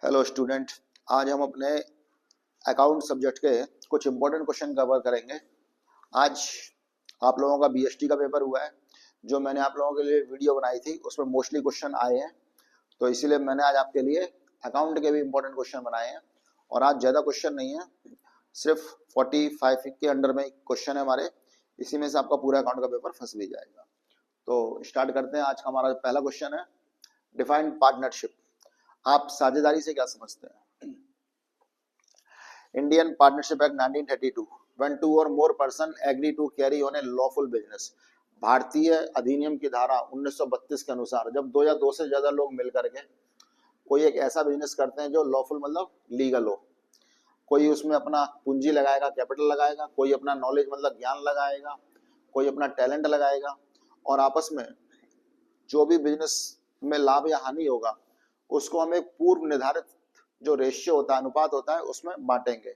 Hello student. आज हम अपने अकाउंट सब्जेक्ट के कुछ इंपॉर्टेंट क्वेश्चन कवर करेंगे। आज आप लोगों का बीएसटी का पेपर हुआ है, जो मैंने आप लोगों के लिए वीडियो बनाई थी उसमें मोस्टली क्वेश्चन आए हैं, तो इसीलिए मैंने आज आपके लिए अकाउंट के भी इंपॉर्टेंट क्वेश्चन बनाए हैं। और आज ज़्यादा क्वेश्चन नहीं है, सिर्फ 45 के अंडर में क्वेश्चन है हमारे, इसी में से आपका पूरा अकाउंट का पेपर फंस भी जाएगा। तो स्टार्ट करते हैं। आज का हमारा पहला क्वेश्चन है, डिफाइंड पार्टनरशिप। आप साझेदारी से क्या समझते हैं? Indian partnership act 1932, when two or more person agree to carry on a lawful business। भारतीय अधिनियम की धारा 1932 के अनुसार जब दो या दो से ज्यादा लोग मिलकर के कोई एक ऐसा बिजनेस करते हैं जो लॉफुल मतलब लीगल हो, कोई उसमें अपना पूंजी लगाएगा, कैपिटल लगाएगा, कोई अपना नॉलेज मतलब ज्ञान लगाएगा, कोई अपना टैलेंट लगाएगा, और आपस में जो भी बिजनेस में लाभ या हानि होगा उसको हम एक पूर्व निर्धारित जो रेशियो होता है, अनुपात होता है, उसमें बांटेंगे।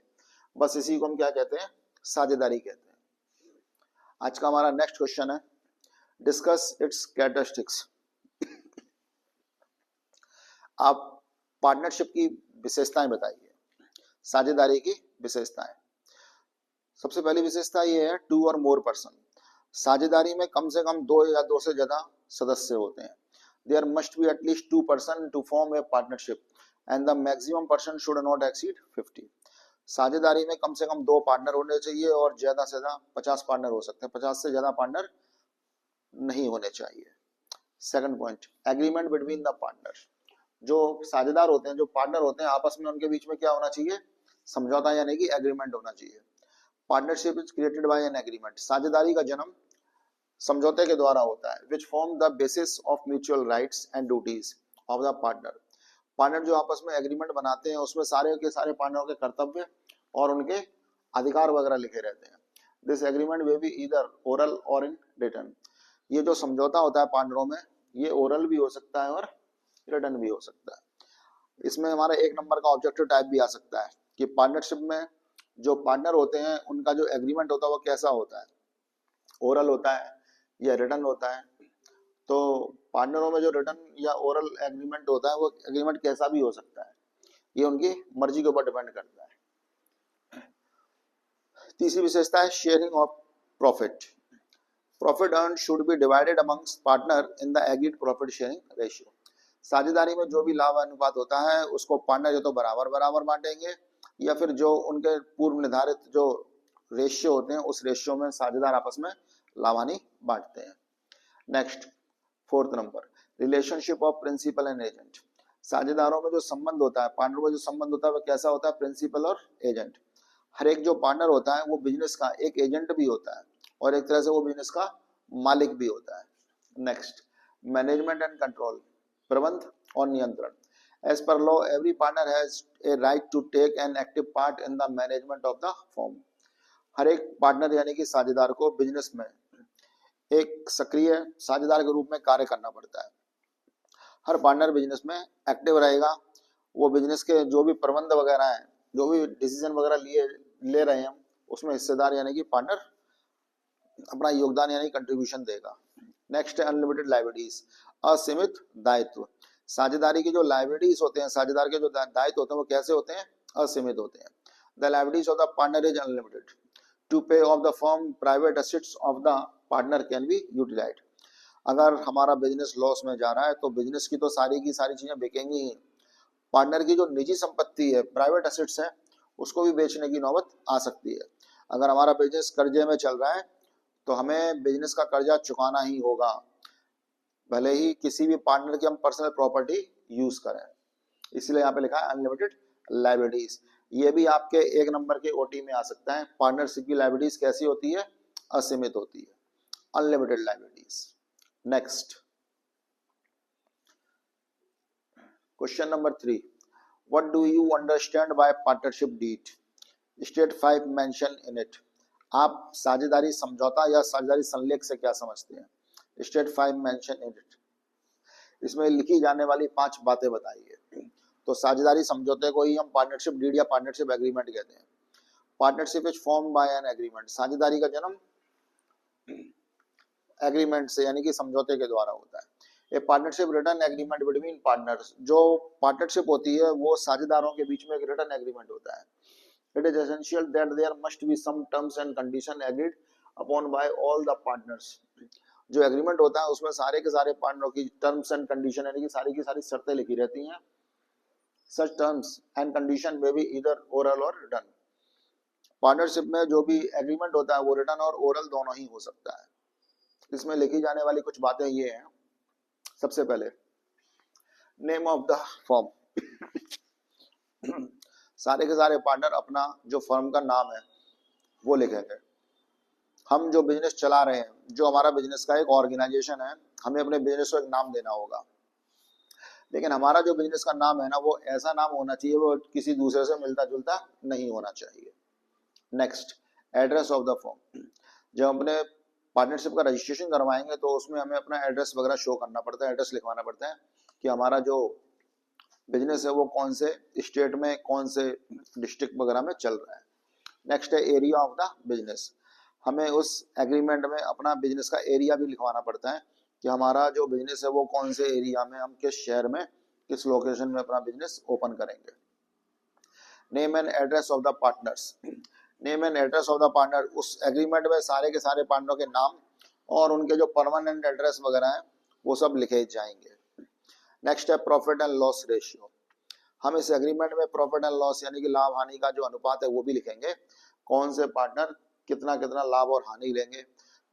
बस इसी को हम क्या कहते हैं? साझेदारी कहते हैं। आज का हमारा नेक्स्ट क्वेश्चन है, डिस्कस इट्स कैरेक्टरिस्टिक्स। आप पार्टनरशिप की विशेषताएं बताइए, साझेदारी की विशेषताएं। सबसे पहली विशेषता ये है, टू और मोर पर्सन। साझेदारी में कम से कम दो या दो से ज्यादा सदस्य होते हैं। There must be at least 2 person to form a partnership and the maximum person should not exceed 50। साझेदारी में कम से कम दो पार्टनर होने चाहिए और ज्यादा से ज्यादा 50 पार्टनर हो सकते हैं, 50 से ज्यादा पार्टनर नहीं होने चाहिए। Second point, agreement between the partner. जो साझेदार होते हैं, जो पार्टनर होते हैं, आपस में उनके बीच में क्या होना चाहिए? समझौता यानी कि एग्रीमेंट होना चाहिए। Partnership is created by an agreement. साझेदारी का जन्म समझौते के द्वारा होता है, which form the basis of mutual rights and duties of the partner. Partner जो आपस में एग्रीमेंट बनाते हैं उसमें सारे के सारे पार्टनरों के कर्तव्य और उनके अधिकार वगैरह लिखे रहते हैं। This agreement way be either oral और इन रिटर्न। ये जो समझौता होता है पार्टनरों में, ये ओरल भी हो सकता है और रिटर्न भी हो सकता है। इसमें हमारा एक नंबर का ऑब्जेक्टिव टाइप भी आ सकता है कि पार्टनरशिप में जो पार्टनर होते हैं उनका जो एग्रीमेंट होता है वो कैसा होता है, ओरल होता है या रिटर्न होता है। तो पार्टनरों में जो रिटर्न या ओरल एग्रीमेंट होता है वो एग्रीमेंट कैसा भी हो सकता है, ये उनकी मर्जी के ऊपर डिपेंड करता है। तीसरी विशेषता है, sharing of profit. Profit earn should be divided amongst partner in the agreed profit sharing ratio. साझेदारी में जो भी लाभ अनुपात होता है उसको पार्टनर या तो बराबर बराबर बांटेंगे या फिर जो उनके पूर्व निर्धारित जो रेशियो होते हैं उस रेशियो में साझेदार आपस में लाभानी बांटते हैं। Next, fourth number, relationship of principal and agent. साझेदारों में जो संबंध होता है, पार्टनर में जो संबंध होता है वो कैसा होता है? प्रिंसिपल और एजेंट। हर एक जो पार्टनर होता है वो बिजनेस का एक एजेंट भी होता है और एक तरह से वो बिजनेस का मालिक भी होता है। नेक्स्ट, मैनेजमेंट एंड कंट्रोल, प्रबंध और नियंत्रण। As per law every partner has a right to take an active part in the management of the firm. हर एक पार्टनर यानी कि साझेदार को बिजनेस में एक सक्रिय साझेदार के रूप में कार्य करना पड़ता है। हर पार्टनर बिजनेस में एक्टिव रहेगा, वो बिजनेस के जो भी प्रबंध वगैरह है, जो भी डिसीजन वगैरह ले रहे हैं उसमें हिस्सेदार यानी कि पार्टनर अपना योगदान यानी कंट्रीब्यूशन देगा। नेक्स्ट है, अनलिमिटेड लायबिलिटीज, असीमित दायित्व। साझेदारी की जो लायबिलिटीज होते हैं, साझेदार के जो दायित्व होते हैं वो कैसे होते हैं? असीमित होते हैं। The liabilities of the partner is unlimited to pay off the firm private assets of the partner can be utilised. अगर हमारा बिजनेस लॉस में जा रहा है तो बिजनेस की तो सारी की सारी चीजें बिकेंगी ही, पार्टनर की जो निजी संपत्ति है, प्राइवेट एसेट्स है, उसको भी बेचने की नौबत आ सकती है। अगर हमारा बिजनेस कर्जे में चल रहा है तो हमें बिजनेस का कर्जा चुकाना ही होगा, भले ही किसी भी पार्टनर की हम पर्सनल प्रॉपर्टी यूज करें। इसलिए यहाँ पे लिखा है अनलिमिटेड लायबिलिटीज। ये भी आपके एक नंबर के ओटी में आ सकता है। पार्टनरशिप की लायबिलिटीज कैसी होती है? असीमित होती है, unlimited liabilities. Next, question number 3, what do you understand by partnership deed? State 5 mention in it. आप साझेदारी समझौता या साझेदारी संलेख से क्या समझते हैं? State 5 mention in it. इसमें लिखी जाने वाली 5 बातें बताइए। तो साझेदारी समझौते को ही हम पार्टनरशिप डीड या पार्टनरशिप एग्रीमेंट कहते हैं। Partnership is form by an agreement. साझेदारी का जन्म एग्रीमेंट से यानी कि समझौते के द्वारा होता है। ए partnership return agreement between partners, जो पार्टनरशिप होती है वो साझेदारों के बीच में एक रिटर्न एग्रीमेंट होता है. It is essential that there must be some terms and condition agreed upon by all the partners. जो एग्रीमेंट होता है उसमें सारे के सारे पार्टनरों की टर्म्स एंड कंडीशन यानी कि सारी की सारी शर्तें लिखी रहती हैं. सच टर्म्स एंड कंडीशन में भी इधर ओरल और रिटर्न. पार्टनरशिप में जो भी एग्रीमेंट होता है वो रिटर्न और ओरल दोनों ही हो सकता है. इसमें लिखी जाने वाली कुछ बातें ये हैं. सबसे पहले नेम ऑफ द फर्म. सारे के सारे पार्टनर अपना जो फर्म का नाम है वो लिखेंगे. हम जो बिजनेस चला रहे हैं, जो हमारा बिजनेस का एक ऑर्गेनाइजेशन है, हमें अपने बिजनेस को एक नाम देना होगा. लेकिन हमारा जो बिजनेस का नाम है ना वो ऐसा नाम होना चाहिए वो किसी दूसरे से मिलता जुलता नहीं होना चाहिए. Next, address of the firm. जब अपने पार्टनरशिप का रजिस्ट्रेशन करवाएंगे तो उसमें हमें अपना एड्रेस वगैरह शो करना पड़ता है, एड्रेस लिखवाना पड़ता है कि हमारा जो बिजनेस है वो कौन से स्टेट में, कौन से डिस्ट्रिक्ट वगैरह में चल रहा है. नेक्स्ट है एरिया ऑफ द बिजनेस. हमें उस एग्रीमेंट में अपना बिजनेस का एरिया भी लिखवाना पड़ता है कि हमारा जो बिजनेस है वो कौन से एरिया में, हम किस शहर में, किस लोकेशन में अपना बिजनेस ओपन करेंगे. Name and address of the partners. Name and address of the partner, उस एग्रीमेंट में सारे के सारे पार्टनरों के नाम और उनके जो परमानेंट एड्रेस वगैरह है वो सब लिखे जाएंगे. नेक्स्ट है प्रॉफिट एंड लॉस रेशियो. हम इस एग्रीमेंट में प्रॉफिट एंड लॉस यानी कि लाभ हानि का जो अनुपात है वो भी लिखेंगे. कौन से पार्टनर कितना कितना लाभ और हानि लेंगे,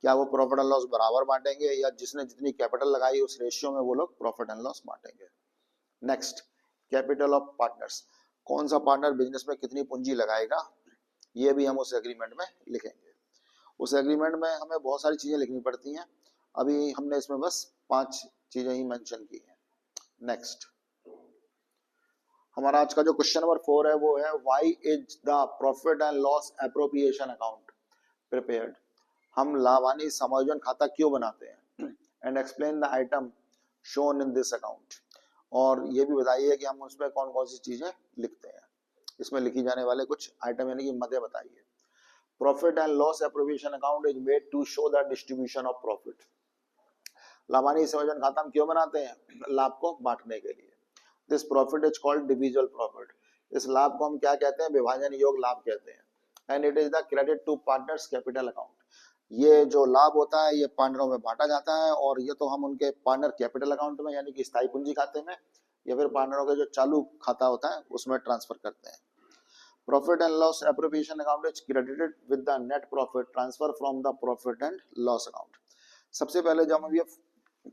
क्या वो प्रॉफिट एंड लॉस बराबर बांटेंगे या जिसने जितनी कैपिटल लगाई उस रेशियो में वो लोग प्रॉफिट एंड लॉस बांटेंगे. Next, capital of partners. कौन सा पार्टनर बिजनेस में कितनी पूंजी लगाएगा ये भी हम उस एग्रीमेंट में लिखेंगे. उस एग्रीमेंट में हमें बहुत सारी चीजें लिखनी पड़ती हैं. अभी हमने इसमें बस 5 चीजें ही मेंशन की हैं. नेक्स्ट, हमारा आज का जो क्वेश्चन नंबर 4 है वो है why is the profit and loss appropriation account prepared. हम लाभ हानि समायोजन खाता क्यों बनाते हैं. And explain the item shown in this account. और ये भी बताइए कि हम उसमें कौन कौन सी चीजें लिखते हैं. इसमें लिखी जाने वाले कुछ आइटम यानी कि मदे बताइए. Profit and loss appropriation account is made to show the distribution of profit. लाभ हानि समायोजन खाता हम क्यों बनाते हैं, लाभ को बांटने के लिए. This profit is called डिविजुअल profit. इस लाभ को हम क्या कहते हैं, विभाजन योग लाभ कहते हैं. And it is the credit to partners capital account. ये जो लाभ होता है ये पार्टनरों में बांटा जाता है और ये तो हम उनके पार्टनर कैपिटल अकाउंट में यानी कि स्थायी पूंजी खाते में या फिर पार्टनरों का जो चालू खाता होता है उसमें ट्रांसफर करते हैं. Profit and loss appropriation account is credited with the net profit transfer from the profit and loss account. सबसे पहले जब हम ये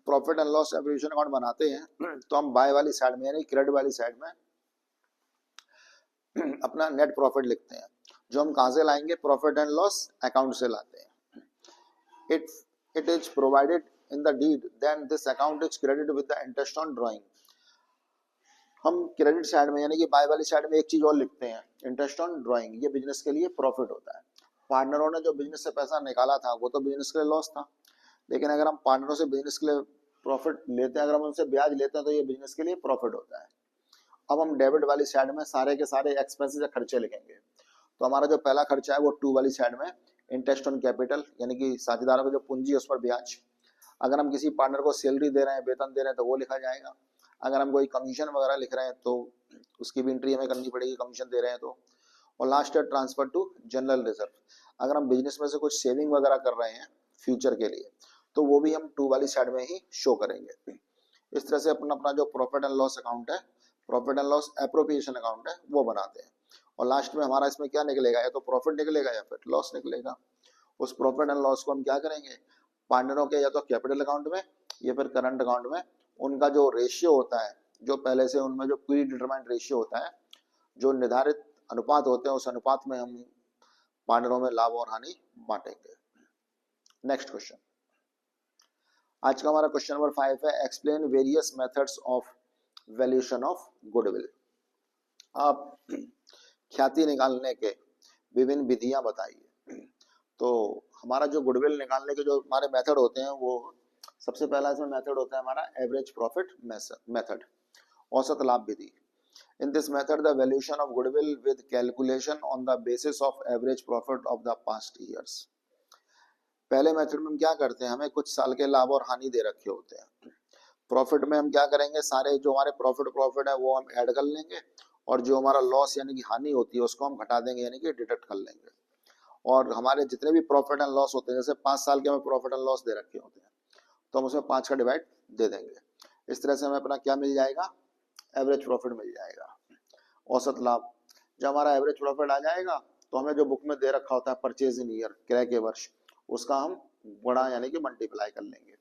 profit and loss appropriation account बनाते हैं तो हम बाय वाली साइड में यानी क्रेडिट वाली साइड में अपना नेट प्रॉफिट लिखते हैं, जो हम कहां से लाएंगे, प्रॉफिट एंड लॉस अकाउंट से लाते हैं. It is provided in the deed, then this account is credited with the interest on drawing. हम क्रेडिट साइड में यानी कि बाय वाली साइड में एक चीज और लिखते हैं, इंटरेस्ट ऑन ड्राइंग. ये बिजनेस के लिए प्रॉफिट होता है. पार्टनरों ने जो बिजनेस से पैसा निकाला था वो तो बिजनेस के लिए लॉस था, लेकिन अगर हम पार्टनरों से बिजनेस के लिए प्रॉफिट लेते हैं, अगर हम उनसे ब्याज लेते हैं तो ये बिजनेस के लिए प्रॉफिट होता है. अब हम डेबिट वाली साइड में सारे के सारे एक्सपेंसेस या खर्चे लिखेंगे. तो हमारा जो पहला खर्चा है वो 2 वाली साइड में इंटरेस्ट ऑन कैपिटल यानी कि साझेदारों की जो पूंजी है उस पर ब्याज. अगर हम किसी पार्टनर को सैलरी दे रहे हैं, वेतन दे रहे हैं तो वो लिखा जाएगा. अगर हम कोई कमीशन वगैरह लिख रहे हैं तो उसकी भी एंट्री हमें करनी पड़ेगी, कमीशन दे रहे हैं तो. और लास्ट है ट्रांसफर टू जनरल रिजर्व. अगर हम बिजनेस में से कुछ सेविंग वगैरह कर रहे हैं फ्यूचर के लिए तो वो भी हम 2 वाली साइड में ही शो करेंगे. इस तरह से अपना अपना जो प्रॉफिट एंड लॉस अकाउंट है, profit and loss appropriation account है, वो बनाते हैं. और लास्ट में हमारा इसमें क्या निकलेगा, या तो प्रॉफिट निकलेगा या फिर लॉस निकलेगा. उस प्रॉफिट एंड लॉस को हम क्या करेंगे, पार्टनरों के या तो कैपिटल अकाउंट में या फिर करंट अकाउंट में उनका जो रेशियो होता है, जो पहले से उनमें जो प्री डिटरमाइंड रेशियो होता है, जो निर्धारित अनुपात होते हैं, उस अनुपात में हम पार्टनरों में लाभ और हानि बांटेंगे. नेक्स्ट क्वेश्चन, आज का हमारा क्वेश्चन नंबर 5 है explain various methods of valuation of goodwill. आप ख्याति निकालने के विभिन्न विधियां बताइए. तो हमारा जो गुडविल निकालने के जो हमारे मेथड होते हैं वो सबसे पहला इसमें मेथड होता है हमारा एवरेज प्रॉफिट मेथड, औसत लाभ विधि. In this method the valuation of goodwill with calculation on the basis of average profit of the past years. पहले मेथड में हम क्या करते हैं, हमें कुछ साल के लाभ और हानि दे रखे होते हैं प्रॉफिट में हम क्या करेंगे, सारे जो हमारे प्रॉफिट है वो हम ऐड कर लेंगे, और जो हमारा लॉस यानी कि हानि होती है उसको हम घटा देंगे, यानी कि डिडक्ट कर लेंगे। और हमारे जितने भी प्रॉफिट एंड लॉस होते हैं, जैसे 5 साल के हमें प्रॉफिट एंड लॉस दे रखे होते हैं, तो हम उसमें 5 का डिवाइड दे देंगे। इस तरह से हमें अपना क्या मिल जाएगा, एवरेज प्रॉफिट मिल जाएगा, औसत लाभ। जब हमारा एवरेज प्रॉफिट आ जाएगा तो हमें जो बुक में दे रखा होता है परचेज इन ईयर, क्रय के वर्ष, उसका हम बड़ा यानी कि मल्टीप्लाई कर लेंगे,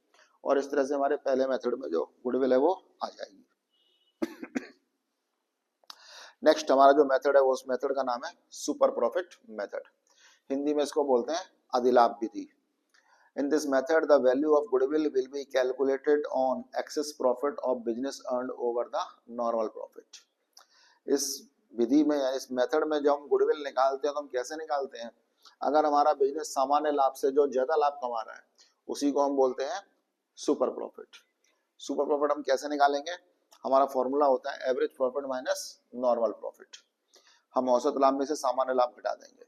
और इस तरह से हमारे पहले मेथड में जो गुडविल है वो आ जाएगी। नेक्स्ट हमारा जो मेथड है वो, उस मेथड का नाम है सुपर प्रॉफिट मेथड। हिंदी में इसको बोलते हैं अधिलाभ विधि। In this method, the value of goodwill will be calculated on excess profit of business earned over the normal profit. इस विधि में, इस मेथड में जब हम गुडविल निकालते हैं तो हम कैसे निकालते हैं, अगर हमारा बिजनेस सामान्य लाभ से जो ज्यादा लाभ कमा रहा है उसी को हम बोलते हैं सुपर प्रॉफिट। सुपर प्रॉफिट हम कैसे निकालेंगे, हमारा फॉर्मूला होता है average profit minus normal profit. हम औसत लाभ में से सामान्य लाभ घटा देंगे।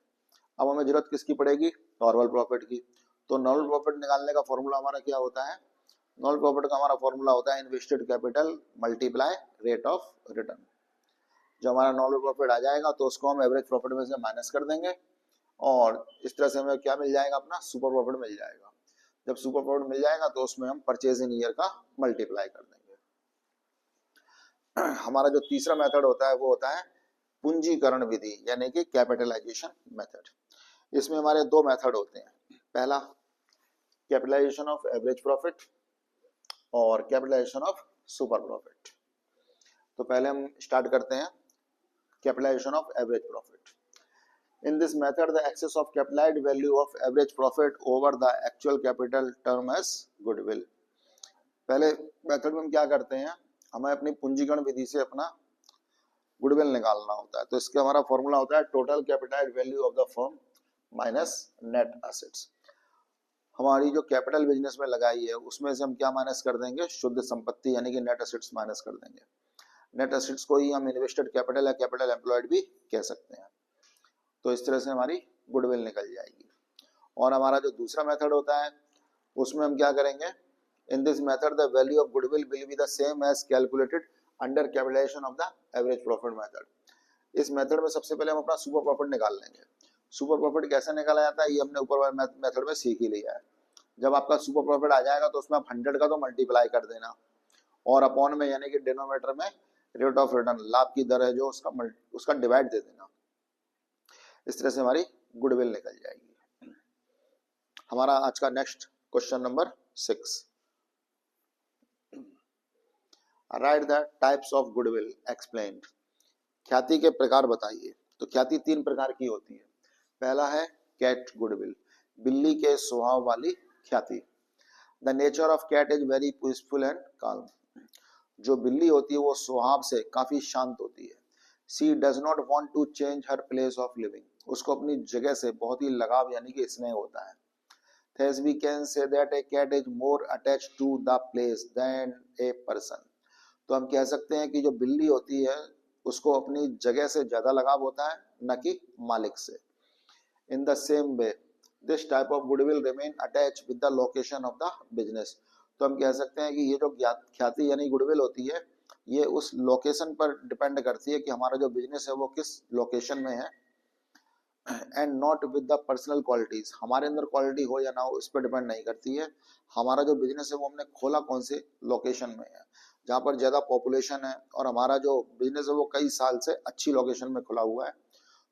अब हमें जरूरत किसकी पड़ेगी, नॉर्मल प्रॉफिट की। तो नॉर्मल प्रॉफिट निकालने का फॉर्मूला हमारा क्या होता है, नॉर्मल प्रॉफिट का हमारा फॉर्मूला होता है invested capital multiply rate of return. जब हमारा नॉर्मल प्रॉफिट आ जाएगा तो उसको हम एवरेज प्रॉफिट में से माइनस कर देंगे, और इस तरह से हमें क्या मिल जाएगा, अपना सुपर प्रॉफिट मिल जाएगा। जब सुपर प्रॉफिट मिल जाएगा तो उसमें हम परचेज इन ईयर का मल्टीप्लाई कर देंगे। हमारा जो तीसरा मेथड होता है वो होता है पूंजीकरण विधि, यानी कि कैपिटलाइजेशन मेथड। इसमें हमारे दो मेथड होते हैं, पहला कैपिटलाइजेशन ऑफ एवरेज प्रॉफिट और कैपिटलाइजेशन ऑफ सुपर प्रॉफिट। तो पहले हम स्टार्ट करते हैं capitalisation of average profit. In this method, the excess of capitalized value of average profit over the actual capital term as goodwill. पहले method में हम क्या करते हैं, हमें अपनी पूंजीकरण विधि से अपना गुडविल निकालना होता है। तो इसका हमारा फॉर्मूला होता है total capitalised value of the firm minus net assets. हमारी जो कैपिटल बिजनेस में लगाई है उसमें से हम क्या माइनस कर देंगे, शुद्ध संपत्ति यानी कि नेट एसेट्स माइनस कर देंगे। नेट एसेट्स को ही हम इन्वेस्टेड कैपिटल या कैपिटल एम्प्लॉयड भी कह सकते हैं। तो इस तरह से हमारी गुडविल निकल जाएगी। और हमारा जो दूसरा मेथड होता है उसमें हम क्या करेंगे, in this method the value of goodwill will be the same as calculated under capitalisation of the average profit method. इस मेथड में सबसे पहले हम अपना सुपर प्रॉफिट निकाल लेंगे। सुपर प्रॉफिट कैसे निकाला जाता है ये हमने ऊपर वाले मेथड में सीख ही लिया है। जब आपका सुपर प्रॉफिट आ जाएगा तो उसमें आप 100 का तो मल्टीप्लाई कर देना, और अपॉन में यानी कि डिनोमिनेटर में रेट ऑफ रिटर्न, लाभ की दर है जो उसका डिवाइड दे देना। इस तरह से हमारी गुडविल निकल जाएगी। हमारा आज का next question number 6, right the types of goodwill explained. ख्याति के प्रकार बताइए। तो ख्याति 3 प्रकार की होती है। पहला है कैट गुडविल, बिल्ली के स्वभाव वाली ख्याति। The nature of cat is very peaceful and calm. जो बिल्ली होती है वो स्वभाव से काफी शांत होती है। She does not want to change her place of living. उसको अपनी जगह से बहुत ही लगाव यानी कि स्नेह होता है। Thus we can say that a cat is more attached to the place than a person. तो हम कह सकते हैं कि जो बिल्ली होती है उसको अपनी जगह से ज्यादा लगाव होता है, न कि मालिक से। In the same way, this type of goodwill remain attached with the location of the business. तो हम कह सकते हैं कि ये जो ख्याति यानी गुडविल होती है ये उस लोकेशन पर डिपेंड करती है कि हमारा जो बिजनेस है वो किस लोकेशन में है, and not with the personal qualities. हमारे अंदर क्वालिटी हो या ना हो इस पर डिपेंड नहीं करती है। हमारा जो बिजनेस है वो हमने खोला कौन से लोकेशन में है, जहाँ पर ज्यादा पॉपुलेशन है और हमारा जो बिजनेस है वो कई साल से अच्छी लोकेशन में खुला हुआ है,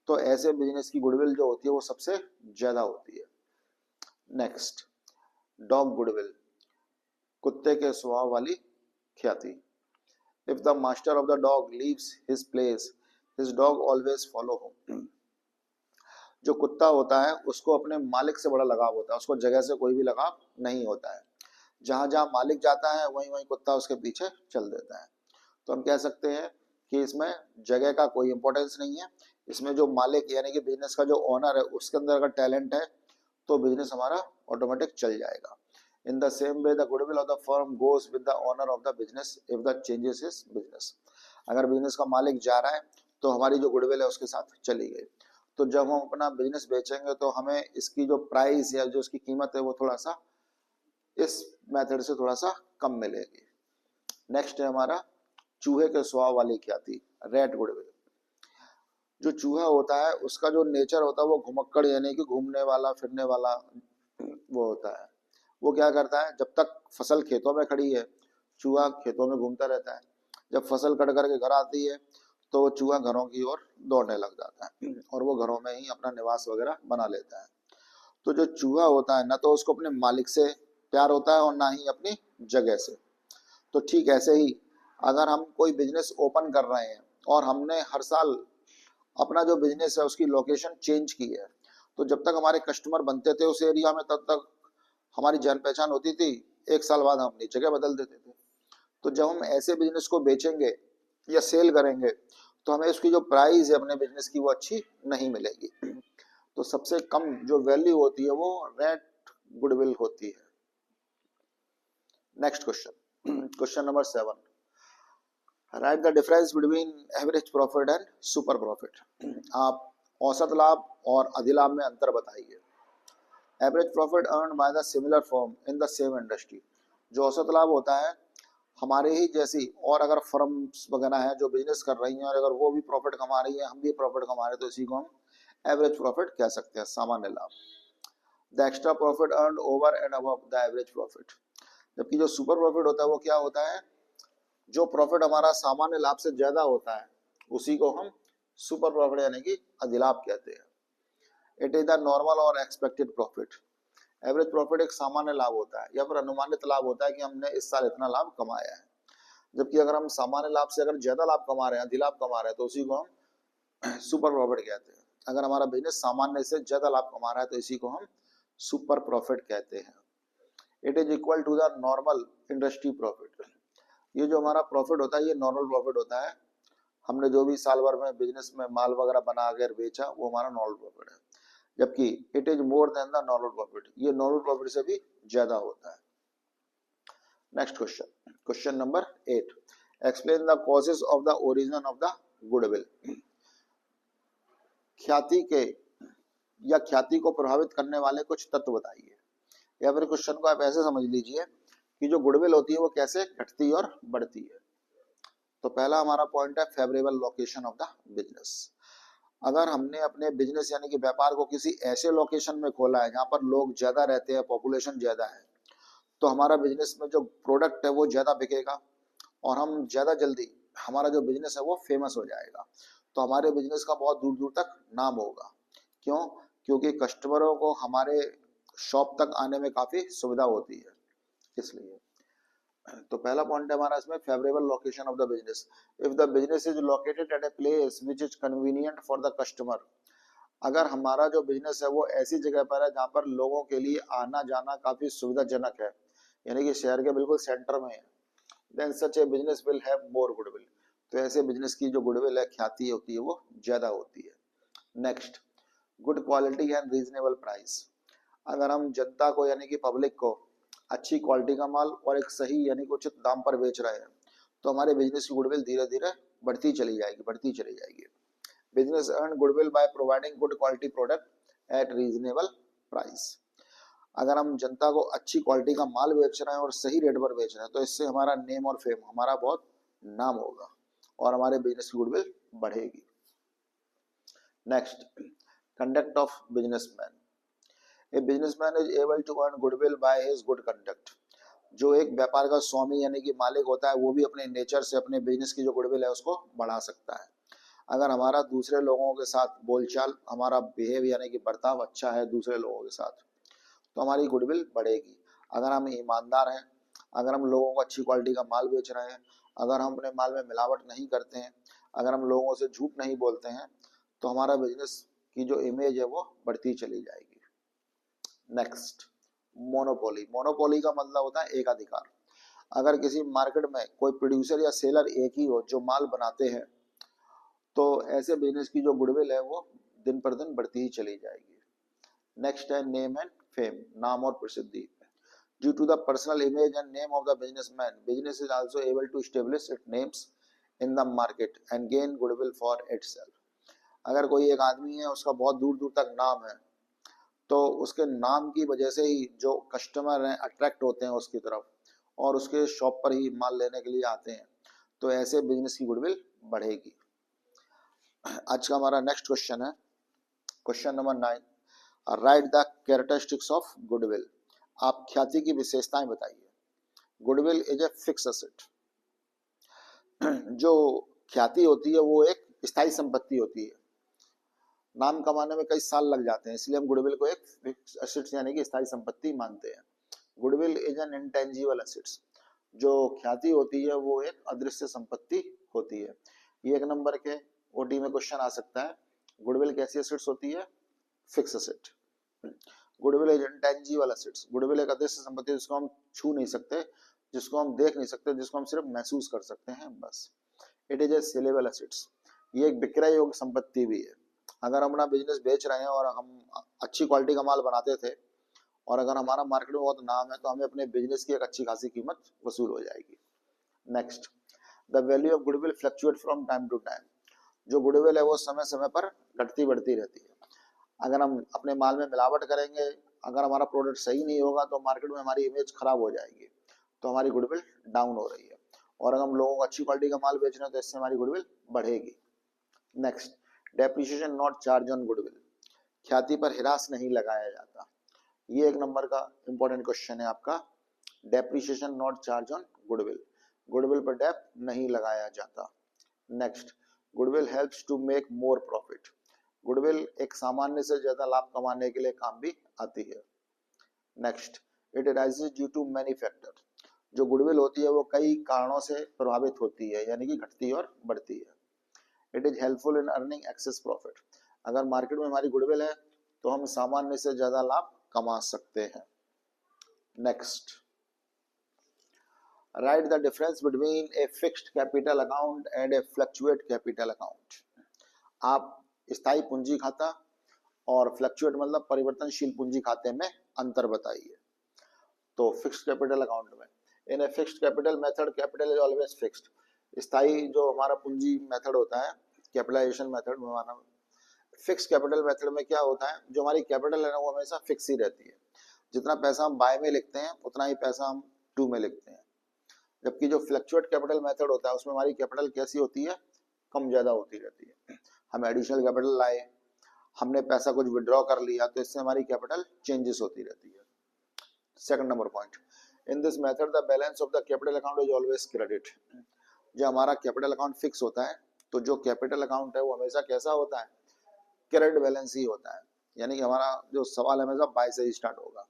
तो ऐसे बिजनेस की गुडविल जो होती है वो सबसे ज्यादा होती है। नेक्स्ट, डॉग गुडविल, कुत्ते के स्वभाव वाली ख्याति। If the master of the dog leaves his place, his dog always follow him. जो कुत्ता होता है उसको अपने मालिक से बड़ा लगाव होता है, उसको जगह से कोई भी लगाव नहीं होता है। जहां जहां मालिक जाता है वहीं वहीं कुत्ता उसके पीछे चल देता है। तो हम कह सकते हैं कि इसमें जगह का कोई इंपॉर्टेंस नहीं है। इसमें जो मालिक यानी कि बिजनेस का जो ओनर है उसके अंदर अगर टैलेंट है तो बिजनेस हमारा ऑटोमेटिक चल जाएगा। In the same way the goodwill of the firm goes with the owner of the business if the changes his business. अगर बिजनेस का मालिक जा रहा है तो हमारी जो गुडविल है उसके साथ चली गई। तो जब हम अपना बिजनेस बेचेंगे तो हमें इसकी जो प्राइस या जो इसकी कीमत है वो थोड़ा सा इस मेथड से थोड़ा सा कम मिलेगी। नेक्स्ट है हमारा चूहे के स्वभाव वाली ख्याति, रैट गुडविल। जो चूहा होता है उसका जो नेचर होता है वो घुमक्कड़ यानी कि घूमने वाला फिरने वाला वो होता है। वो क्या करता है, जब तक फसल खेतों में खड़ी है चूहा खेतों में घूमता रहता है, जब फसल कट करके घर आती है तो वो चूहा घरों की ओर दौड़ने लग जाता है और वो घरों में ही अपना निवास वगैरह बना लेता है। तो जो चूहा होता है ना तो उसको अपने मालिक से प्यार होता है और ना ही अपनी जगह से। तो ठीक ऐसे ही अगर हम कोई बिजनेस ओपन कर रहे हैं और हमने हर साल अपना जो बिजनेस है उसकी लोकेशन चेंज की है, तो जब तक हमारे कस्टमर बनते थे उस एरिया में तब तक हमारी जान पहचान होती थी, एक साल बाद हम अपनी जगह बदल देते थे। तो जब हम ऐसे बिजनेस को बेचेंगे या सेल करेंगे तो हमें उसकी जो प्राइस है अपने बिजनेस की वो अच्छी नहीं मिलेगी। तो सबसे कम जो वैल्यू होती है वो रेट गुडविल होती है। Next question, question number 7, right the difference between average profit and super profit. आप औसत लाभ और अधिलाभ में अंतर बताइए। Average profit earn by the similar firm in the same industry. जो औसत लाभ होता है हमारे ही जैसी और अगर फर्म्स वगैरह हैं जो बिजनेस कर रही हैं और अगर वो भी प्रॉफिट कमा रही हैं हम भी प्रॉफिट कमा रहे हैं तो इसी को हम एवरेज प्रॉफिट कह सकते हैं, सामान्य लाभ। The extra profit earn over and above the average profit. जबकि जो सुपर प्रॉफिट होता है वो क्या होता है, जो प्रॉफिट हमारा सामान्य लाभ से ज्यादा होता है उसी को हम सुपर प्रॉफिट यानी कि अधिलाभ कहते हैं। इट इज द नॉर्मल और एक्सपेक्टेड प्रॉफिट। एवरेज प्रॉफिट एक सामान्य लाभ होता है या फिर अनुमानित लाभ होता है कि हमने इस साल इतना लाभ कमाया है। जबकि अगर हम सामान्य लाभ से अगर ज्यादा लाभ कमा रहे हैं, अधिलाभ कमा रहे हैं, तो उसी को हम सुपर प्रॉफिट कहते हैं। अगर हमारा बिजनेस सामान्य से ज्यादा लाभ कमा रहा है तो इसी को हम सुपर प्रॉफिट कहते हैं। It is equal to the normal industry profit. ये जो हमारा प्रॉफिट होता है ये नॉर्मल प्रॉफिट होता है, हमने जो भी साल भर में बिजनेस में माल वगैरह बना कर बेचा वो हमारा नॉर्मल प्रॉफिट है। जबकि it is more than the normal profit, ये नॉर्मल प्रॉफिट से भी ज्यादा होता है। Next question, question number 8, explain the causes of the origin of the goodwill. ख्याति के या ख्याति को प्रभावित करने वाले कुछ तत्व बताइए। या फिर क्वेश्चन को आप ऐसे समझ लीजिए कि जो गुडविल होती है वो कैसे घटती और बढ़ती है। तो पहला हमारा पॉइंट है favourable location of the business. अगर हमने अपने बिजनेस यानी कि व्यापार को किसी ऐसे लोकेशन में खोला है जहां पर लोग ज्यादा रहते हैं, पॉपुलेशन ज्यादा है, तो हमारा बिजनेस में जो प्रोडक्ट है वो ज्यादा बिकेगा और हम ज्यादा जल्दी हमारा जो बिजनेस है वो फेमस हो जाएगा। तो हमारे बिजनेस का बहुत दूर दूर तक नाम होगा। क्यों? क्योंकि कस्टमरों को हमारे शॉप तक आने में काफी सुविधा होती है, इसलिए। तो पहला पॉइंट है हमारा इसमें favourable location of the business. If the business is located at a place which is convenient for the customer. अगर हमारा जो बिजनेस है वो ऐसी जगह पर है जहाँ पर लोगों के लिए आना जाना काफी सुविधाजनक है, यानी कि शहर के बिल्कुल सेंटर में है, then such a business will have more goodwill. तो ऐसे बिजनेस की जो गुडविल है, ख्याति होती है, वो ज्यादा होती है। Next, good quality and reasonable price. अगर हम जनता को यानी कि पब्लिक को अच्छी क्वालिटी का माल और एक सही यानी कि उचित दाम पर बेच रहे हैं तो हमारे बिजनेस की गुडविल धीरे धीरे बढ़ती चली जाएगी। Business earn goodwill by providing good quality product at reasonable price. अगर हम जनता को अच्छी क्वालिटी का माल बेच रहे हैं और सही रेट पर बेच रहे हैं तो इससे हमारा नेम और फेम, हमारा बहुत नाम होगा और हमारे बिजनेस की गुडविल बढ़ेगी। Next, conduct of businessman. A businessman is able to earn goodwill by his good conduct. जो एक व्यापार का स्वामी यानी कि मालिक होता है वो भी अपने नेचर से अपने बिजनेस की जो गुडविल है उसको बढ़ा सकता है। अगर हमारा दूसरे लोगों के साथ बोलचाल, हमारा बिहेव यानी कि बर्ताव अच्छा है दूसरे लोगों के साथ, तो हमारी गुडविल बढ़ेगी। अगर हम ईमानदार हैं, अगर हम लोगों को अच्छी क्वालिटी का माल बेच रहे हैं, अगर हम अपने माल में मिलावट नहीं करते हैं, अगर हम लोगों से झूठ नहीं बोलते हैं, तो हमारा बिजनेस की जो इमेज है वो बढ़ती चली जाएगी। Next, monopoly. मोनोपोली का मतलब होता है एकाधिकार। अगर किसी मार्केट में कोई प्रोड्यूसर या सेलर एक ही हो जो माल बनाते हैं तो ऐसे बिजनेस की जो गुडविल है वो दिन पर दिन बढ़ती ही चली जाएगी। नेक्स्ट है नेम एंड फेम, नाम और प्रसिद्धि। Due to the personal image and name of the businessman, business is also able to establish its names in the market and gain goodwill for itself. अगर कोई एक आदमी है उसका बहुत दूर दूर तक नाम है तो उसके नाम की वजह से ही जो कस्टमर हैं अट्रैक्ट होते हैं उसकी तरफ और उसके शॉप पर ही माल लेने के लिए आते हैं, तो ऐसे बिजनेस की गुडविल बढ़ेगी। आज का हमारा नेक्स्ट क्वेश्चन है question number 9, right the characteristics of goodwill. आप ख्याति की विशेषताएं बताइए। Goodwill is a fix asset. जो ख्याति होती है वो एक स्थायी संपत्ति होती है, नाम कमाने में कई साल लग जाते हैं, इसलिए हम गुडविल को एक फिक्स एसेट यानी कि स्थायी संपत्ति मानते हैं। Goodwill is an intangible assets. जो ख्याति होती है वो एक अदृश्य संपत्ति होती है। ये एक नंबर के ओटी में क्वेश्चन आ सकता है। गुडविल कैसी एसेट्स होती है? Fix asset. Goodwill is intangible assets. Goodwill एक अदृश्य संपत्ति है जिसको हम छू नहीं सकते, जिसको हम देख नहीं सकते, जिसको हम सिर्फ महसूस कर सकते हैं बस। It is a saleable assets. ये एक विक्रय योग्य संपत्ति भी है। अगर हम अपना बिजनेस बेच रहे हैं और हम अच्छी क्वालिटी का माल बनाते थे और अगर हमारा मार्केट में बहुत नाम है तो हमें अपने बिजनेस की एक अच्छी खासी कीमत वसूल हो जाएगी। Next, the value of goodwill fluctuate from time to time. जो गुडविल है वो समय समय पर घटती बढ़ती रहती है। अगर हम अपने माल में मिलावट करेंगे, अगर हमारा प्रोडक्ट सही नहीं होगा तो मार्केट में हमारी इमेज खराब हो जाएगी, तो हमारी गुडविल डाउन हो रही है। और अगर हम लोगों को अच्छी क्वालिटी का माल बेच रहे हैं तो इससे हमारी गुडविल बढ़ेगी। Next, depreciation not charge on goodwill. ख्याति पर हिरास नहीं लगाया जाता। ये एक नंबर का इंपॉर्टेंट क्वेश्चन है आपका। Depreciation not charge on goodwill. Goodwill पर डेप नहीं लगाया जाता। Next, goodwill helps to make more profit. Goodwill एक सामान्य से ज्यादा लाभ कमाने के लिए काम भी आती है। Next, it rises due to many factor. जो गुडविल होती है वो कई कारणों से प्रभावित होती है, यानी कि घटती और बढ़ती है। It is helpful in earning access profit. अगर मार्केट में हमारी गुडविल है तो हम सामान्य से ज्यादा लाभ कमा सकते हैं। Next, right the difference between A fixed capital account and A fluctuate capital account. आप स्थायी पूंजी खाता और फ्लक्चुएट मतलब परिवर्तनशील पूंजी खाते में अंतर बताइए। तो फिक्स्ड कैपिटल अकाउंट में, in a fixed capital method capital is always fixed. स्थायी जो हमारा पूंजी मेथड होता है, कैपिटलाइजेशन मेथड में हमारा फिक्स कैपिटल मेथड में क्या होता है, जो हमारी कैपिटल है ना वो हमेशा फिक्स ही रहती है। जितना पैसा हम बाय में लिखते हैं उतना ही पैसा हम टू में लिखते हैं। जबकि जो फ्लक्चुएट कैपिटल मेथड होता है उसमें हमारी कैपिटल कैसी होती है, कम ज्यादा होती रहती है। हम एडिशनल कैपिटल लाए, हमने पैसा कुछ विड्रॉ कर लिया तो इससे हमारी कैपिटल चेंजेस होती रहती है। Second number point, in this method the balance of the capital account is always credit. जो हमारा कैपिटल अकाउंट फिक्स होता है तो जो कैपिटल अकाउंट है वो हमेशा कैसा होता है, क्रेडिट बैलेंस ही होता है। यानी कि हमारा जो सवाल हमेशा बाय से ही स्टार्ट होगा।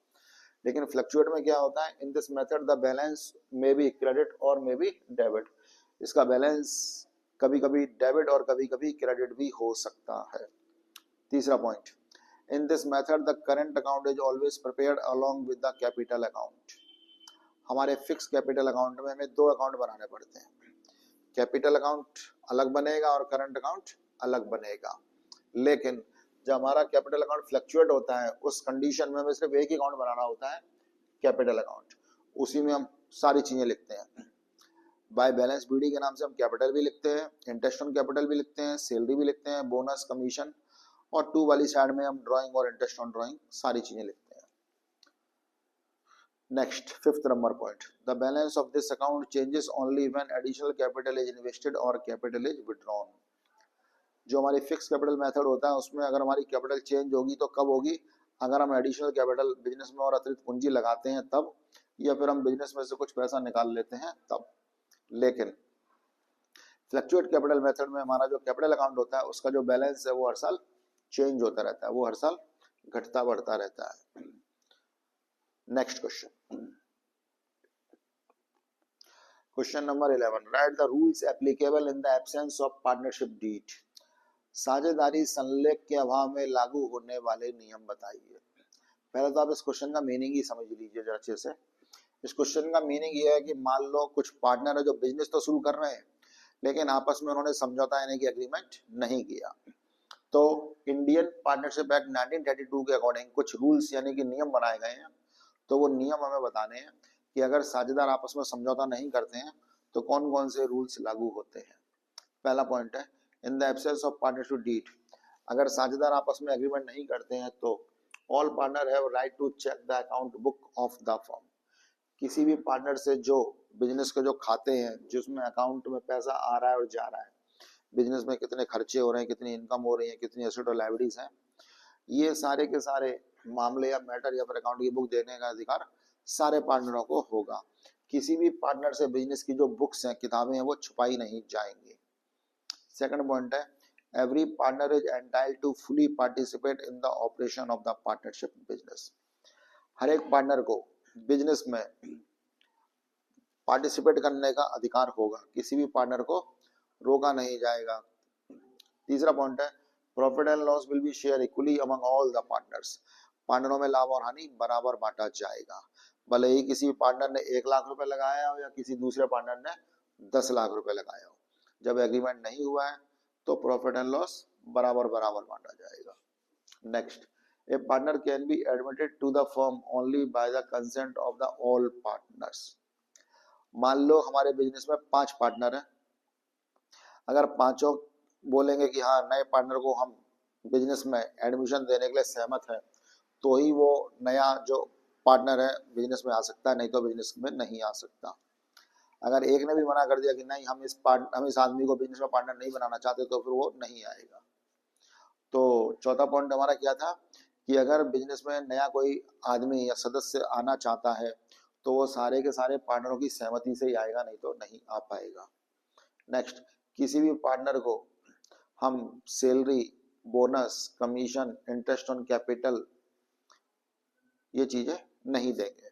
लेकिन फ्लक्चुएट में क्या होता है, इन this method the balance may be credit और मे बी डेबिट। इसका बैलेंस कभी कभी डेबिट और कभी कभी क्रेडिट भी हो सकता है। तीसरा point, in this method the current account is always prepared along with the capital account. हमारे फिक्स कैपिटल अकाउंट में हमें दो अकाउंट बनाने पड़ते हैं। कैपिटल अकाउंट अलग बनेगा और करंट अकाउंट अलग बनेगा। लेकिन जब हमारा कैपिटल अकाउंट फ्लक्चुएट होता है उस कंडीशन में हमें सिर्फ एक ही अकाउंट बनाना होता है, कैपिटल अकाउंट। उसी में हम सारी चीजें लिखते हैं। बाय बैलेंस बीडी के नाम से हम कैपिटल भी लिखते हैं, इंटरेस्ट ऑन कैपिटल भी लिखते हैं, सैलरी भी लिखते हैं, बोनस, कमीशन, और टू वाली साइड में हम ड्राइंग और इंटरेस्ट ऑन ड्राइंग सारी चीजें लिखते हैं। Next, fifth number point, the balance of this account changes only when additional capital is invested और कैपिटल इज विथड्रॉन। जो हमारी फिक्स कैपिटल मेथड होता है उसमें अगर हमारी कैपिटल चेंज होगी तो कब होगी, अगर हम एडिशनल कैपिटल बिजनेस में और अतिरिक्त पूंजी लगाते हैं तब, या फिर हम बिजनेस में से कुछ पैसा निकाल लेते हैं तब। लेकिन फ्लक्चुएट कैपिटल मेथड में हमारा जो कैपिटल अकाउंट होता है उसका जो बैलेंस है वो हर साल चेंज होता रहता है, वो हर साल घटता बढ़ता रहता है। Next question, question number 11, write the rules applicable in the absence of partnership deed. साझेदारी संलेख के अभाव में लागू होने वाले नियम बताइए। पहले तो आप इस क्वेश्चन का मीनिंग ही समझ लीजिए जरा अच्छे से। इस क्वेश्चन का मीनिंग ये है कि मान लो कुछ पार्टनर है जो बिजनेस तो शुरू कर रहे हैं लेकिन आपस में उन्होंने समझौता यानी कि एग्रीमेंट नहीं किया। तो इंडियन पार्टनरशिप एक्ट 1932 के अकॉर्डिंग कुछ रूल्स यानी कि नियम बनाए गए हैं। तो वो नियम हमें बताने हैं कि अगर साझेदार आपस में समझौता नहीं करते हैं तो कौन कौन से रूल्स लागू होते हैं। पहला पॉइंट है, in the absence of partnership deed. अगर साझेदार आपस में एग्रीमेंट नहीं करते हैं तो all partner have right to check the account book of the firm. किसी भी पार्टनर से जो बिजनेस के जो खाते हैं, जिसमें अकाउंट में पैसा आ रहा है और जा रहा है, बिजनेस में कितने खर्चे हो रहे हैं, कितनी इनकम हो रही है, कितनी एसेट और लायबिलिटीज हैं, ये सारे के सारे मामले या मैटर या फिर अकाउंट की बुक देने का अधिकार सारे पार्टनरों को होगा। किसी भी पार्टनर से बिजनेस की जो बुक्स हैं, किताबें हैं, वो छुपाई नहीं जाएंगी। सेकंड पॉइंट है, every partner is entitled to fully participate in the operation of the partnership business. हर एक पार्टनर को बिजनेस में पार्टिसिपेट करने का अधिकार होगा, किसी भी पार्टनर को रोका नहीं जाएगा। तीसरा पॉइंट है, profit and loss will be share equally among all the partners. पार्टनरों में लाभ और हानि बराबर बांटा जाएगा, भले ही किसी पार्टनर ने 1 लाख रुपए लगाया हो या किसी दूसरे पार्टनर ने 10 लाख रुपए लगाया हो। जब एग्रीमेंट नहीं हुआ है तो प्रॉफिट एंड लॉस बराबर बराबर बांटा जाएगा। Next, a partner can be admitted to the firm only by the consent of the all partners. मान लो हमारे बिजनेस में 5 पार्टनर हैं, अगर पांचों बोलेंगे कि हाँ नए पार्टनर को हम बिजनेस में एडमिशन देने के लिए सहमत है, तो ही वो नया जो पार्टनर है बिजनेस में आ सकता है, नहीं तो बिजनेस में नहीं आ सकता। अगर एक ने भी मना कर दिया कि नहीं हम इस आदमी को बिजनेस में पार्टनर नहीं बनाना चाहते, तो फिर वो नहीं आएगा। तो चौथा पॉइंट हमारा क्या था कि अगर बिजनेस में नया कोई आदमी या सदस्य आना चाहता है तो वो सारे के सारे पार्टनरों की सहमति से ही आएगा, नहीं तो नहीं आ पाएगा। नेक्स्ट, किसी भी पार्टनर को हम salary, bonus, commission, interest on capital ये चीजें नहीं देंगे।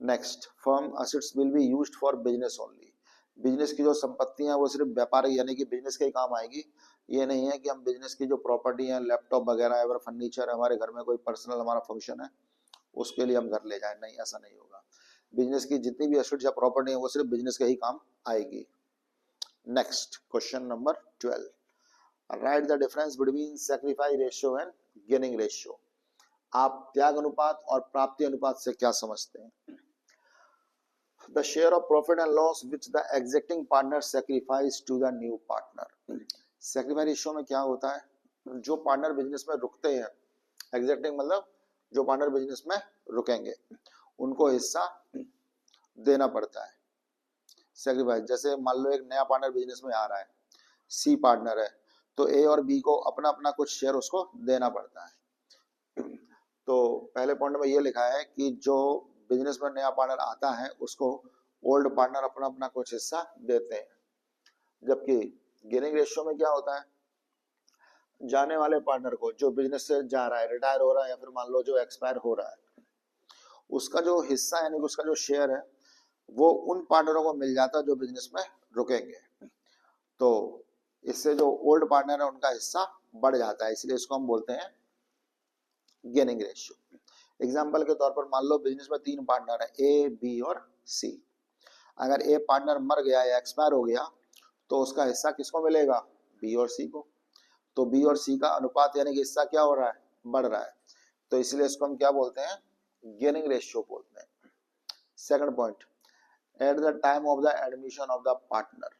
Next, firm assets will be used for business only. Business की जो संपत्तियां वो सिर्फ व्यापार यानी कि बिजनेस के ही काम आएगी। ये नहीं है कि हम बिजनेस की जो प्रॉपर्टी है, लैपटॉप वगैरह या फर्नीचर, हमारे घर में कोई पर्सनल हमारा फंक्शन है उसके लिए हम घर ले जाए, नहीं, ऐसा नहीं होगा। बिजनेस की जितनी भी एसेट्स या प्रॉपर्टी है वो सिर्फ बिजनेस के ही काम आएगी। Next, question number 12, right the difference between sacrifice ratio and gaining ratio. आप त्याग अनुपात और प्राप्ति अनुपात से क्या समझते हैं? The share of profit and loss which the exacting partner sacrifice to the new partner. Sacrifice ratio में क्या होता है, जो पार्टनर बिजनेस में रुकते हैं, एग्जैक्टिंग मतलब जो पार्टनर बिजनेस में रुकेंगे उनको हिस्सा देना पड़ता है। सैक्रिफाइस, जैसे मान लो एक नया पार्टनर बिजनेस में आ रहा है, सी पार्टनर है, तो ए और बी को अपना अपना कुछ शेयर उसको देना पड़ता है। तो पहले पॉइंट में ये लिखा है कि जो बिजनेस में नया पार्टनर आता है उसको ओल्ड पार्टनर अपना अपना कुछ हिस्सा देते हैं। जबकि गेनिंग रेशियो में क्या होता है, जाने वाले पार्टनर को, जो बिजनेस से जा रहा है, रिटायर हो रहा है या फिर मान लो जो एक्सपायर हो रहा है, उसका जो हिस्सा यानी उसका जो शेयर है वो उन पार्टनरों को मिल जाता है जो बिजनेस में रुकेंगे। तो इससे जो ओल्ड पार्टनर है उनका हिस्सा बढ़ जाता है, इसलिए इसको हम बोलते हैं गेनिंग रेशियो। एग्जाम्पल के तौर पर मान लो बिजनेस में 3 पार्टनर है, ए, बी और सी। अगर ए पार्टनर मर गया या एक्सपायर हो गया तो उसका हिस्सा किसको मिलेगा? बी और सी को। तो बी और सी का अनुपात यानी कि हिस्सा क्या हो रहा है? बढ़ रहा है। तो इसलिए इसको हम क्या बोलते हैं? गेनिंग रेशियो बोलते हैं। Second point, at the time of the admission of the partner.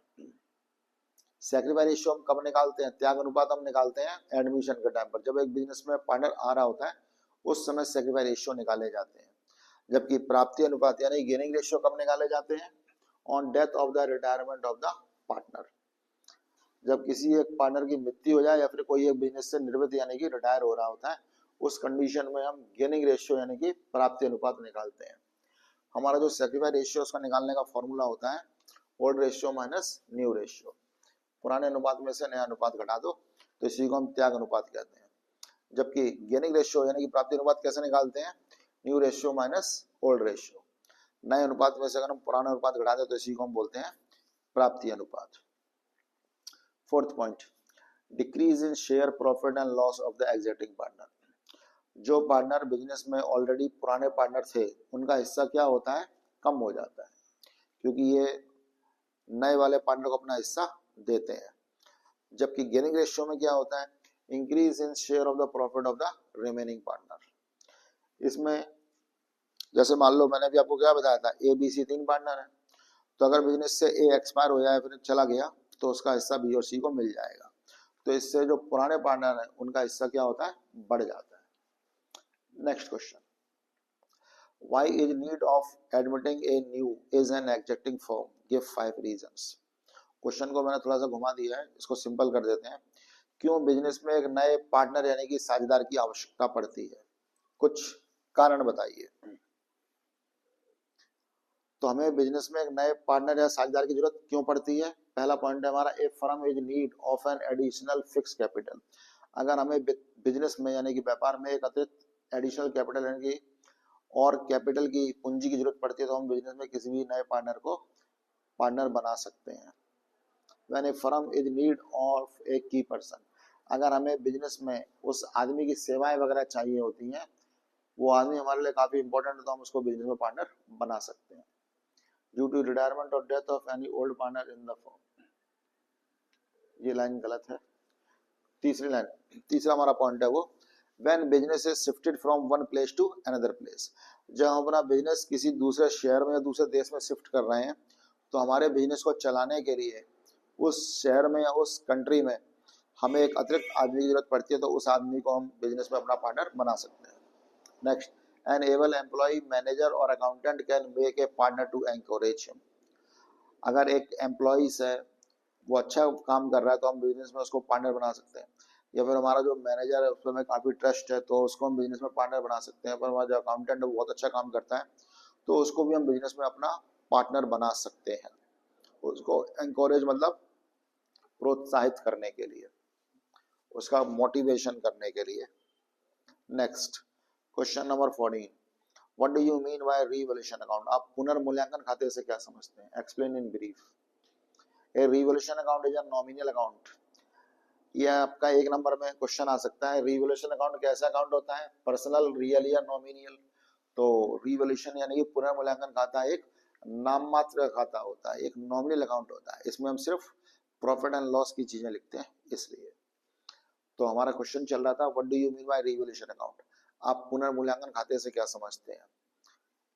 Sacrifice ratio हम कब निकालते हैं? त्याग अनुपात हम निकालते हैं एडमिशन के टाइम पर। जब एक बिजनेस में पार्टनर आ रहा होता है उस समय सैक्रिफाइस रेशियो निकाले जाते हैं। जबकि प्राप्ति अनुपात यानी गेनिंग रेशियो कब निकाले जाते हैं? On death of the retirement of the partner. जब किसी एक पार्टनर की मृत्यु हो जाए या फिर कोई एक बिजनेस से निवृत्त यानी कि रिटायर हो रहा होता है, उस कंडीशन में हम गेनिंग रेशियो यानी कि प्राप्ति अनुपात निकालते हैं। हमारा जो सैक्रिफाइस रेशियो उसका निकालने का फॉर्मूला होता है old ratio minus new ratio. पुराने अनुपात में से नया अनुपात घटा दो तो इसी को हम त्याग अनुपात कहते हैं। जबकि गेनिंग रेशियो यानी कि प्राप्ति अनुपात कैसे निकालते हैं? New ratio minus old ratio. नए अनुपात में से अगर हम पुराना अनुपात घटा दें तो इसी को हम बोलते हैं प्राप्ति अनुपात। Fourth point, decrease in share profit and loss of the existing partner. जो पार्टनर बिजनेस में ऑलरेडी पुराने पार्टनर थे उनका हिस्सा क्या होता है? कम हो जाता है, क्योंकि ये नए वाले पार्टनर को अपना हिस्सा देते हैं। जबकि गेनिंग रेशियो में क्या होता है? Increase in share of the profit of the remaining partner. इसमें जैसे मान लो मैंने भी आपको क्या बताया था, ए, बी, सी 3 पार्टनर है, तो अगर बिजनेस से ए एक्सपायर हो जाए फिर चला गया तो उसका हिस्सा बी और सी को मिल जाएगा। तो इससे जो पुराने पार्टनर है उनका हिस्सा क्या होता है? बढ़ जाता है। Next question, Why is need of admitting a new is an exacting form? Give 5 reasons. Question को मैंने थोड़ा सा घुमा दिया है, इसको सिंपल कर देते हैं। क्यों बिजनेस में एक नए पार्टनर यानी कि साझेदार की आवश्यकता पड़ती है? कुछ कारण बताइए। तो हमें बिजनेस में एक नए पार्टनर या साझेदार की जरूरत क्यों पड़ती है? पहला पॉइंट है हमारा, a firm is need of an additional fix capital. अगर हमें बिजनेस में यानी कि व्यापार में एक अतिरिक्त एडिशनल कैपिटल यानी कि और कैपिटल की पूंजी की जरूरत पड़ती है, तो हम बिजनेस में किसी भी नए पार्टनर को पार्टनर बना सकते हैं। When a firm is need of a key person, अगर हमें बिजनेस में उस आदमी की सेवाएं वगैरह चाहिए होती हैं, वो आदमी हमारे लिए काफी इंपॉर्टेंट है, तो हम उसको बिजनेस में पार्टनर बना सकते हैं। ड्यू टू रिटायरमेंट और death of any old partner in the firm, ये लाइन गलत है। तीसरी लाइन, तीसरा हमारा पॉइंट है वो, when business is shifted from one place to another place, जब हम अपना बिजनेस किसी दूसरे शहर में या दूसरे देश में शिफ्ट कर रहे हैं, तो हमारे बिजनेस को चलाने के लिए उस शहर में या उस कंट्री में हमें एक अतिरिक्त आदमी की जरूरत पड़ती है, तो उस आदमी को हम बिजनेस में अपना पार्टनर बना सकते हैं। Next, an able employ, manager और accountant can make a partner to encourage him. अगर एक एम्प्लॉइज है, वो अच्छा काम कर रहा है, तो हम बिजनेस में उसको पार्टनर बना सकते हैं। या फिर हमारा जो मैनेजर है उस पर हमें काफ़ी ट्रस्ट है, तो उसको हम बिजनेस में पार्टनर बना सकते हैं। पर हमारा जो अकाउंटेंट है बहुत अच्छा काम करता है, तो उसको भी हम बिजनेस में अपना पार्टनर बना सकते हैं। उसको एनकरेज मतलब प्रोत्साहित करने के लिए, उसका मोटिवेशन करने के लिए। Next, question number 14, what do you mean by revaluation account? आप पुनर्मूल्यांकन खाते से क्या समझते हैं? Explain in brief. A revaluation account is a nominal account. ये आपका 1 नंबर में क्वेश्चन आ सकता है। रीवैल्यूएशन अकाउंट कैसा अकाउंट होता है? पर्सनल, रियल या नॉमिनियल? तो रीवैल्यूएशन यानी कि पुनर्मूल्यांकन खाता एक नाम मात्र खाता होता है, एक नॉमिनल अकाउंट होता है। इसमें हम सिर्फ प्रॉफिट एंड लॉस की चीजें लिखते हैं, इसलिए। तो हमारा क्वेश्चन चल रहा था, what do you mean by revaluation account? आप पुनर्मूल्यांकन खाते से क्या समझते हैं?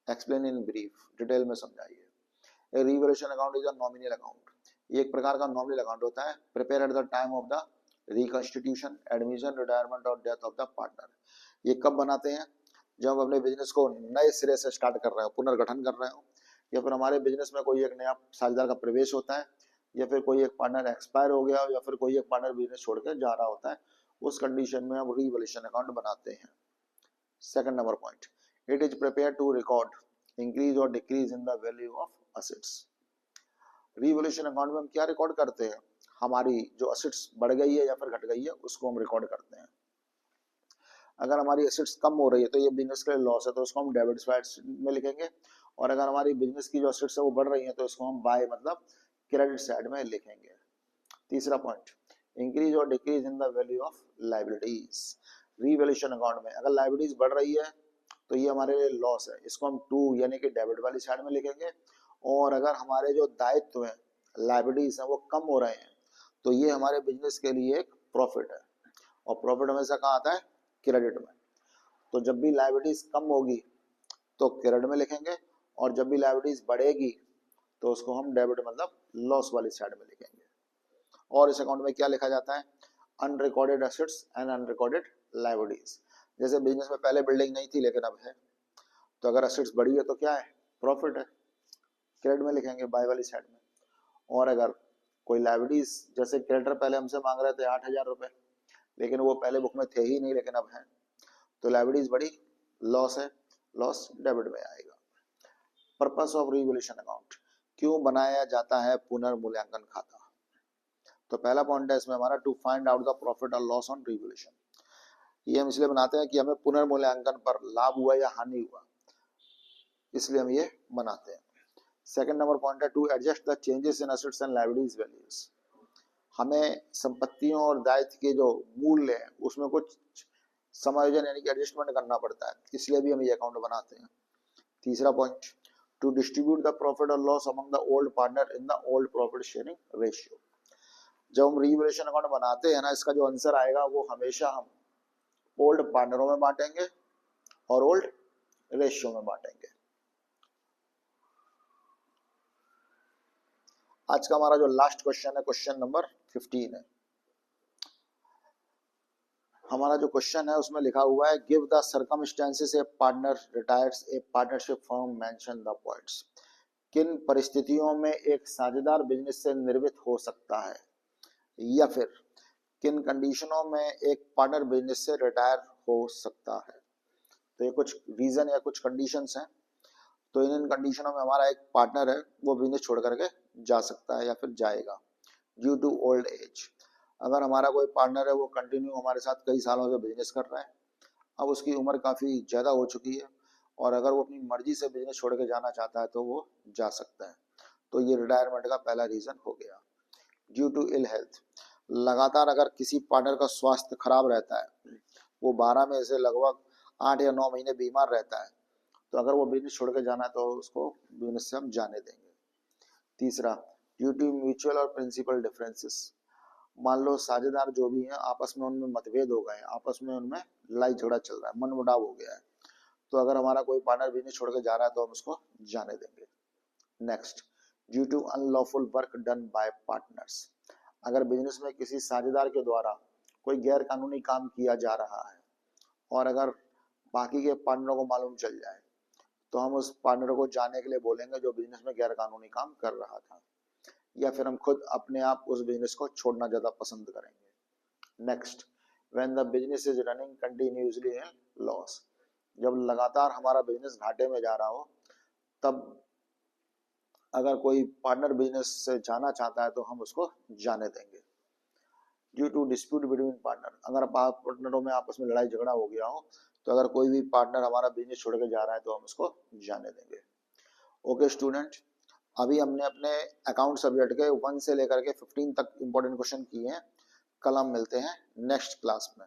एक्सप्लेन इन ब्रीफ, डिटेल में समझाइए। Revaluation account is a nominal account. ये एक प्रकार का नॉमिनल अकाउंट होता है, prepare at the time of the reconstitution, admission, retirement और डेथ ऑफ द पार्टनर। ये कब बनाते हैं? जब हम अपने बिजनेस को नए सिरे से स्टार्ट कर रहे हो, पुनर्गठन कर रहे हो, या फिर हमारे बिजनेस में कोई एक नया साझेदार का प्रवेश होता है, या फिर कोई एक पार्टनर एक्सपायर हो गया हो, या फिर कोई एक पार्टनर बिजनेस छोड़ के जा रहा होता है, उस कंडीशन में हम रीवैल्यूएशन अकाउंट बनाते हैं। Second number point, it is prepare to record increase और decrease in the value of assets. Revaluation account में हम क्या रिकॉर्ड करते हैं? हमारी जो असेट्स बढ़ गई है या फिर घट गई है, उसको हम रिकॉर्ड करते हैं। अगर हमारी एसेट्स कम हो रही है, तो ये बिजनेस के लिए लॉस है, तो उसको हम डेबिट साइड में लिखेंगे। और अगर हमारी बिजनेस की जो एसेट्स है वो बढ़ रही है, तो इसको हम बाय मतलब क्रेडिट साइड में लिखेंगे। तीसरा पॉइंट, इंक्रीज और decrease in the value of liabilities. Revaluation account में अगर लायबिलिटीज बढ़ रही है, तो ये हमारे लिए लॉस है, इसको हम टू यानी कि डेबिट वाली साइड में लिखेंगे। और अगर हमारे जो दायित्व है, लायबिलिटीज है, वो कम हो रहे हैं, तो ये हमारे बिजनेस के लिए एक प्रॉफिट है। और प्रॉफिट हमेशा कहाँ आता है? क्रेडिट में। तो जब भी लायबिलिटीज कम होगी तो क्रेडिट में लिखेंगे, और जब भी लायबिलिटीज बढ़ेगी तो उसको हम डेबिट मतलब लॉस वाली साइड में लिखेंगे। और इस अकाउंट में क्या लिखा जाता है? Unrecorded assets and unrecorded liabilities. जैसे बिजनेस में पहले बिल्डिंग नहीं थी लेकिन अब है, तो अगर एसेट्स बढ़ी है तो क्या है? प्रॉफिट है, क्रेडिट में लिखेंगे बाय वाली साइड में। और अगर कोई लायबिलिटीज, जैसे क्रेडिटर पहले हमसे मांग रहे थे 8,000 रुपए, लेकिन वो पहले बुक में थे ही नहीं, लेकिन अब है, तो लायबिलिटीज बढ़ी, लॉस है, लॉस डेबिट में आएगा। पर्पस ऑफ रीवैल्यूएशन अकाउंट, क्यों बनाया जाता है पुनर्मूल्यांकन खाता? तो पहला पॉइंट है इसमें हमारा, to find out the profit और लॉस ऑन रीवैल्यूएशन। ये हम इसलिए बनाते हैं कि हमें पुनर्मूल्यांकन पर लाभ हुआ या हानि हुआ, इसलिए हम ये बनाते हैं। सेकंड नंबर पॉइंट है, to adjust the changes in assets and liabilities values. हमें संपत्तियों और दायित्व के जो मूल्य है उसमें कुछ समायोजन यानी कि एडजस्टमेंट करना पड़ता है, इसलिए भी हम ये अकाउंट बनाते हैं। तीसरा point, to distribute the profit और loss among the old partner in the old profit sharing ratio. जब हम रीवैल्यूएशन अकाउंट बनाते हैं ना, इसका जो आंसर आएगा वो हमेशा हम ओल्ड पार्टनरों में बांटेंगे और ओल्ड रेशियो में बांटेंगे। आज का हमारा जो लास्ट क्वेश्चन है, क्वेश्चन नंबर 15 है। हमारा जो क्वेश्चन है उसमें लिखा हुआ है give the circumstances A partner retires A partnership firm mention the points. किन परिस्थितियों में एक साझेदार बिजनेस से निर्मित हो सकता है, या फिर किन कंडीशनों में एक पार्टनर बिजनेस से रिटायर हो सकता है। तो ये कुछ रीजन या कुछ कंडीशंस हैं। तो इन कंडीशनों में हमारा एक पार्टनर है वो बिजनेस छोड़ करके जा सकता है या फिर जाएगा ड्यू टू ओल्ड एज। अगर हमारा कोई पार्टनर है वो कंटिन्यू हमारे साथ कई सालों से बिजनेस कर रहा है, अब उसकी उम्र काफ़ी ज़्यादा हो चुकी है और अगर वो अपनी मर्जी से बिजनेस छोड़ के जाना चाहता है तो वो जा सकता है। तो ये रिटायरमेंट का पहला रीज़न हो गया। ड्यू टू इल हेल्थ, लगातार अगर किसी पार्टनर का स्वास्थ्य खराब रहता है, वो 12 में से लगभग 8 या 9 महीने बीमार रहता है, तो अगर वो बिजनेस छोड़ के जाना है तो उसको बिजनेस से हम जाने देंगे। तीसरा, ड्यू टू म्यूचुअल और प्रिंसिपल डिफरेंसेस, मान लो साझेदार जो भी हैं आपस में उनमें मतभेद हो गए हैं, आपस में उनमें लड़ाई झगड़ा चल रहा है, मनमुटाव हो गया है, तो अगर हमारा कोई पार्टनर बिजनेस छोड़ के जा रहा है तो हम उसको जाने देंगे। Next, due to unlawful work done by partners, अगर बिजनेस में किसी साझेदार के द्वारा कोई गैर कानूनी काम किया जा रहा है और अगर बाकी के पार्टनरों को मालूम चल जाए तो हम उस पार्टनर को जाने के लिए बोलेंगे जो बिजनेस में गैर कानूनी काम कर रहा था, या फिर हम खुद अपने आप उस बिजनेस को छोड़ना ज्यादा पसंद करेंगे। Next, when the business is running continuously in loss, जब लगातार हमारा बिजनेस घाटे में जा रहा हो तब अगर कोई पार्टनर बिजनेस से जाना चाहता है तो हम उसको जाने देंगे। Due to dispute between partner, अगर पार्टनरों में आपस में लड़ाई झगड़ा हो गया हो तो अगर कोई भी पार्टनर हमारा बिजनेस छोड़ के जा रहा है तो हम उसको जाने देंगे। ओके स्टूडेंट, अभी हमने अपने अकाउंट सब्जेक्ट के 1 से लेकर के 15 तक इंपॉर्टेंट क्वेश्चन किए हैं। कल हम मिलते हैं नेक्स्ट क्लास में।